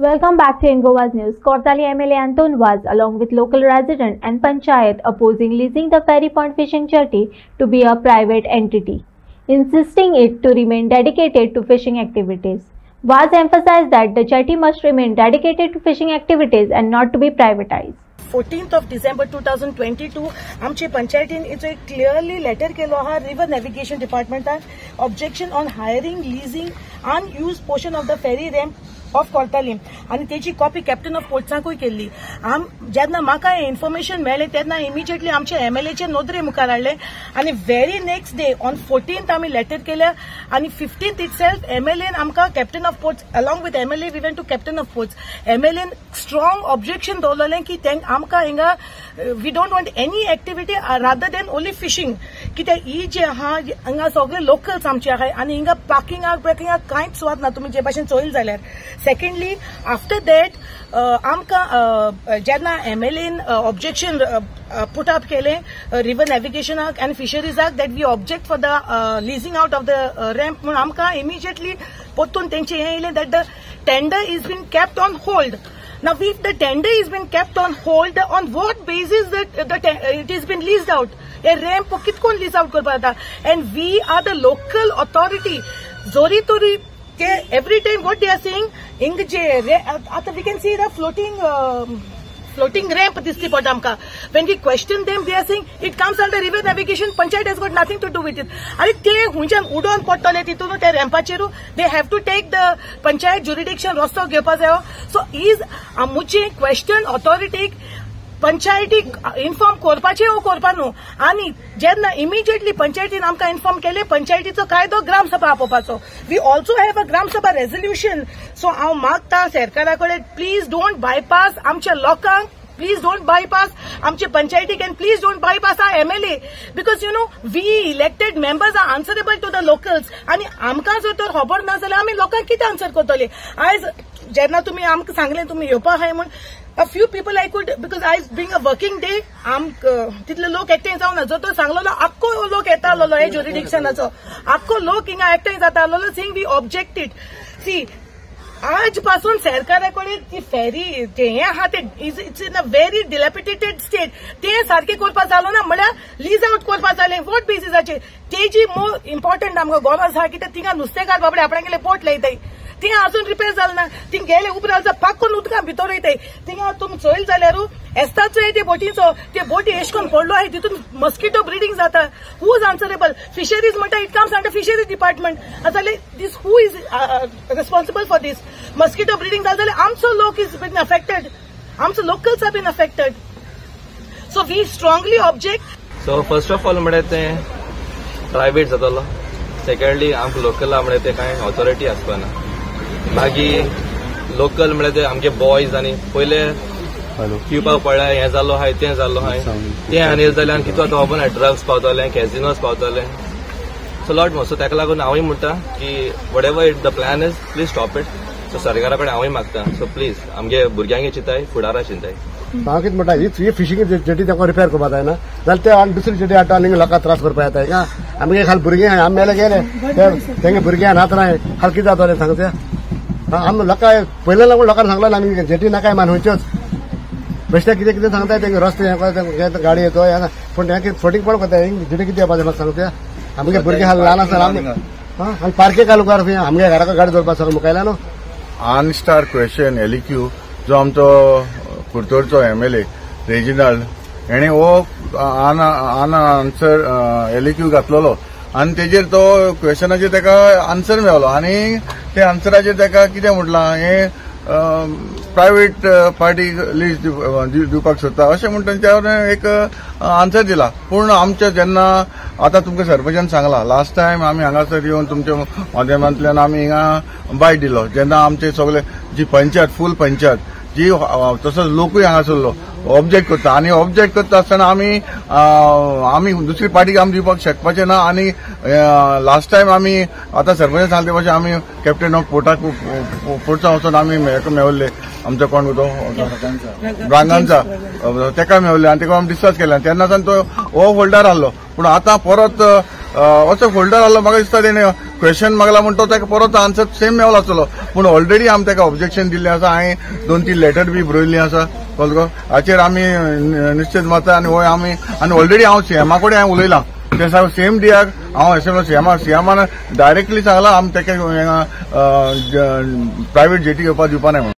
Welcome back to Ingovaz News. Kortali MLA Anton Vaz, along with local resident and Panchayat, opposing leasing the Ferry Point fishing jetty to be a private entity, insisting it to remain dedicated to fishing activities. Vaz emphasized that the jetty must remain dedicated to fishing activities and not to be privatized. 14th of December 2022 आमचे पंचायतीन is एक clearly letter केलो आहा river navigation डिपार्टमेंटान objection on hiring leasing unused portion of the ferry ramp of Cortalim आणि त्याची copy captain of पोर्ट्सांकूय केल्ली. जेन्ना म्हाका इन्फॉर्मेशन मेळ्ळें तेन्ना इमिजिएटली आमचे एमएलएचे नोंदरे मुखार हाडले आणि very next day on 14th आमी लेटर केल्या आणि 15th इटसेल्फ एमएलएन आमकां captain of ports along with MLA we went to captain of ports. एमएलएन स्ट्रॉंग ऑब्जेक्शन दवरलें की आमकां हिंगा we don't want any activity rather than only fishing कित्याक ही जे आहा हिंगा सगळे लोकल्स आमचे आहाय आणि हिंगा पार्किंगाक कांयच सुवात ना तुमी जे भाशेन चोयल जाल्यार. सेकंडली आफ्टर दॅट आमकां जेन्ना एमएलएन ऑब्जेक्शन पुट अप केलें रिवर नॅव्हिगेशनाक एंड फिशरीजाक that we object for the leasing out of the ramp म्हणून आमकां इमिजिएटली परतून तेंचे हें येयलें that the tender is been kept on hold. Now, if the tender is been kept on hold, on what basis that it has been leased out? A ramp कितकोन lease out करपा जाता? And we are the local authority. Zori tori every time what they are saying, after we can see the floating ramp दिसती पडटा आमकां. When we question them, they are saying it comes under river navigation. Panchayat has got nothing to do with it. आणि ते हुंयच्यान उडोवन पडटले तितून त्या रॅम्पाचेरू they have to take the panchayat jurisdiction रस्तो घेवपा जायो. So is आमचे question ऑथॉरिटीक पंचायतीक इन्फॉर्म करपाचे वो करपा न्हू. आनी जेन्ना इमिजिएटली पंचायतीन आमकां इन्फॉर्म केले पंचायतीचो कायदो ग्रामसभा आपोवपाचो. We also have a gram sabha resolution. So हांव मागता सरकारा कडेन प्लीज डोंट बायपास आमच्या लोकांक, प्लीज डोंट बायपास आमचे पंचायतीक and please don't bypass our MLA because you know we elected members are answerable to the locals. आनी आमकां जर तर खबर ना जाल्यार आमी लोकांक कितें आन्सर करतले. आयज जेन्ना तुमी आमकां सांगलें तुमी येवपा आहाय म्हूण a few people I could, because I being a working day, तितले लोक एकठांय जावना. जर तो सांगलो आख्खो लोक येता आसलो हे ज्युरिडिक्शनाचो आख्खो लोक हिंगा एकठांय जाता आसलो सिंग वी ऑब्जेक्टेड. सी आज पासून सरकाराकडे ती फेरी जे हे आहा ते it's in a very dilapidated state. ते सारखे करपा जालो ना म्हळ्यार लीज आउट करपा जालें वॉट बेसिसाचेर. तेजी मोर इम्पॉर्टंट आमकां गॉमर्स आहा कित्याक थिंगा नुस्तेकार बाबडे आपणे गेले पोट लायताय ते अजून रिपेर जालें ना. थिंग गेले उबरां पाक्कून उदकां भितर वयताय. थिंगा तुमी चोयल जाल्यार एस्ताचो ते बोटीचो ते बोटी एश कोन पडलो आहाय तितून मस्किटो ब्रिडींग जाता. Who is answerable? फिशरीज म्हणटा it comes under fisheries department. जाल्यार this who is responsible for this? Mosquito breeding जालें जाल्यार आमचो लोक इज बीन अफेक्टेड, आमचो locals are been affected. So we strongly object. So first of all म्हणल्यार ते private जातालो. सेकंडली आमकां लोकल म्हणल्यार ते कांय ऑथॉरिटी आसपाना. मागीर लोकल म्हणल्यार ते आमचे बॉयज आनी पयले पिवपाक पडल्यार हें जालो आहाय तें जालो आहाय तें आनी जाल्यार आनी कितलो खबर ना ड्रग्स पावतले कॅझिनोज पावतले. So lot more. सो ताका लागून हांवूय म्हणटा की whatever it the plan is please stop it. So सरकारा कडेन हांवूय मागता सो प्लीज आमगे भुरग्यांक चिंताय फुडारा चिंताय. हांव कितें म्हणटा ही फिशींग जेटी ताका रिपेर करपा जायना जाल्यार ते आनी दुसरी जेटी हाडटा आनी लोकांक त्रास करपा येताय का. आमगे खाल भुरगे आहाय आमी मेले गेले तेंगे भुरगे नात नाय खाल कितें जातलें सांग ते. आमी लोकांक पयले लागून लोकांक सांगलें आमी जेटी नाकाय मान खंयच्योच बेश्टे कितें कितें सांगताय तेंगे रस्ते हे गाडी येतो पूण हें फोटींग पडोवंक कोता जेटी कितें येवपा जाय म्हाका सांग ते. आमगे भुरगे हाल ल्हान आसतना आमी पार्के घालूंक आमगे घरा गाडी दवरपा सगळें मुखायला न्हू. अनस्टार क्वेश्चन एलिक्यू जो आमचो कुर्तोरचो एमएलए रेजिनाल्ड हेणे हो आन्सर एलिक्यू घातलेलो आनी तेजेर तो क्वेश्चनाचेर ताका आन्सर मेळलो आनी ते आन्सराचेर ताका कितें म्हटलां हे प्रायवेट पार्टीक लीज दिवपाक सोदता अशें म्हणून तेंच्या एक आन्सर दिला. पूण आमचे जेन्ना आतां तुमकां सरपंचान सांगला लास्ट टायम आमी हांगासर येवन तुमच्या माध्यमांतल्यान आमी हिंगा बायट दिलो जेन्ना आमचे सगळे जी पंचायत फूल पंचायत जी तसोच लोकूय हांगासरलो ऑब्जेक्ट करता आनी ऑब्जेक्ट करता आसतना आमी दुसरी पार्टीक आमी दिवपाक शकपाचें ना. आनी लास्ट टायम आमी आतां सरपंचान सांगले भशेन आमी कॅप्टन ऑफ पोर्ट्सा वचून आमी मेळ्ळे आमचो कोण तो ब्रांगांचा तेका मेळ्ळे आनी तेका आमी डिस्कस केलें तेन्नासान तो हो होल्डर आहलो. पूण आतां परत असो होल्डर आहलो म्हाका दिसता तेणे क्वेश्चन मागला म्हणतो ताका परत आन्सर सेम मेवलो आसतलो पूण ऑलरेडी आमी ताका ऑब्जेक्शन दिल्लें आसा हांवें 2-3 लेटर बी बरयल्लीं आसा कळ्ळो हाचेर आमी निश्चित मतां आनी हो आमी आनी ऑलरेडी हांव सीएमा कडेन हांवें उलयलां ते सेम डियाक हांव सीएमान डायरेक्टली सांगलां आमी ताका प्रायवेट जेटी घेवपाक दिवपा ना म्हणून